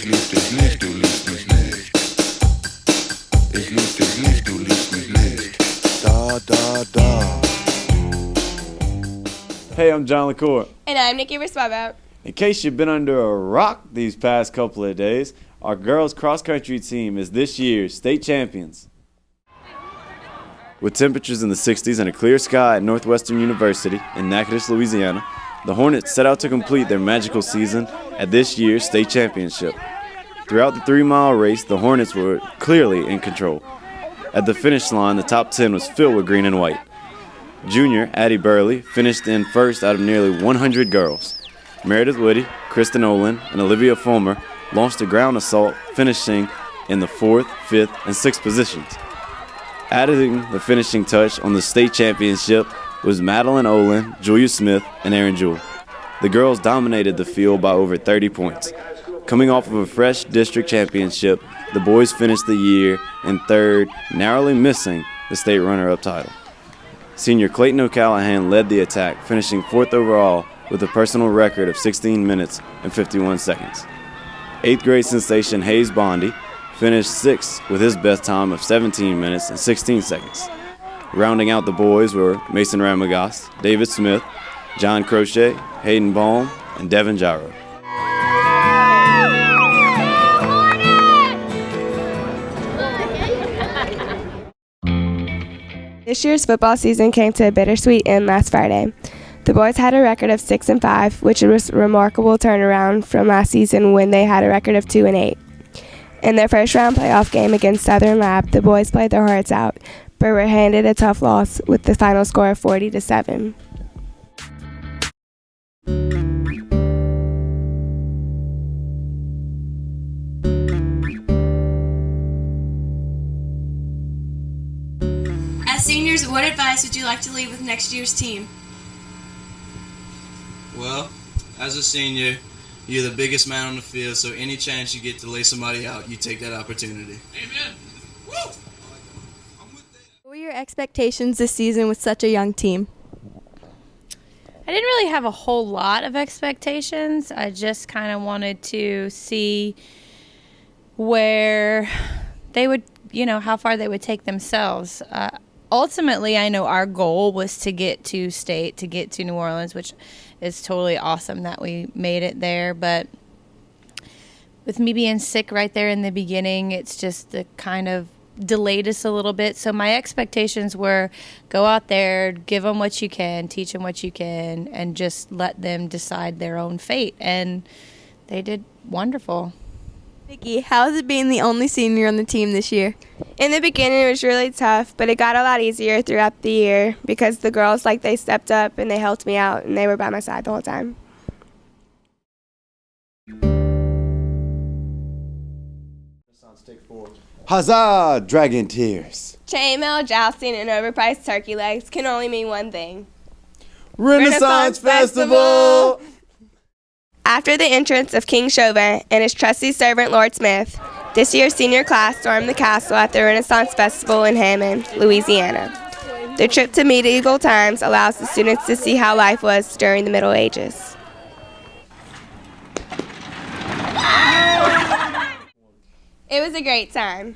dich nicht, du liebst mich nicht. Ich lieb dich nicht, du liebst mich nicht. Da, da, da. Hey, I'm John LaCour. And I'm Nikki Riswabout. In case you've been under a rock these past couple of days, our girls cross-country team is this year's state champions. With temperatures in the 60s and a clear sky at Northwestern University in Natchitoches, Louisiana, the Hornets set out to complete their magical season at this year's state championship. Throughout the 3-mile race, the Hornets were clearly in control. At the finish line, the top 10 was filled with green and white. Junior Addie Burley finished in first out of nearly 100 girls. Meredith Woody, Kristen Olin, and Olivia Fulmer launched a ground assault, finishing in the 4th, 5th, and 6th positions. Adding the finishing touch on the state championship was Madeline Olin, Julia Smith, and Erin Jewell. The girls dominated the field by over 30 points. Coming off of a fresh district championship, the boys finished the year in 3rd, narrowly missing the state runner-up title. Senior Clayton O'Callahan led the attack, finishing 4th overall with a personal record of 16 minutes and 51 seconds. 8th grade sensation Hayes Bondi finished 6th with his best time of 17 minutes and 16 seconds. Rounding out the boys were Mason Ramagas, David Smith, John Crochet, Hayden Baum, and Devin Gyro. This year's football season came to a bittersweet end last Friday. The boys had a record of 6-5, which was a remarkable turnaround from last season when they had a record of 2-8. In their first round playoff game against Southern Lab, the boys played their hearts out, but were handed a tough loss with the final score of 40-7. As seniors, what advice would you like to leave with next year's team? Well, as a senior, you're the biggest man on the field, so any chance you get to lay somebody out, you take that opportunity. Amen. Woo! What were your expectations this season with such a young team? I didn't really have a whole lot of expectations. I just kind of wanted to see where they would, how far they would take themselves. Ultimately, I know our goal was to get to state, to get to New Orleans, which is totally awesome that we made it there. But with me being sick right there in the beginning, it's just the kind of delayed us a little bit. So my expectations were go out there, give them what you can, teach them what you can, and just let them decide their own fate. And they did wonderful. Nikki, how is it being the only senior on the team this year? In the beginning, it was really tough, but it got a lot easier throughout the year because the girls, they stepped up and they helped me out, and they were by my side the whole time. Huzzah, Dragon Tears! Chainmail, jousting, and overpriced turkey legs can only mean one thing. Renaissance Festival! After the entrance of King Chauvin and his trusty servant Lord Smith, this year's senior class stormed the castle at the Renaissance Festival in Hammond, Louisiana. The trip to medieval times allows the students to see how life was during the Middle Ages. It was a great time.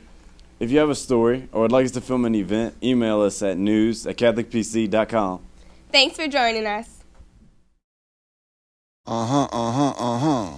If you have a story or would like us to film an event, email us at news@catholicpc.com. Thanks for joining us. Uh-huh.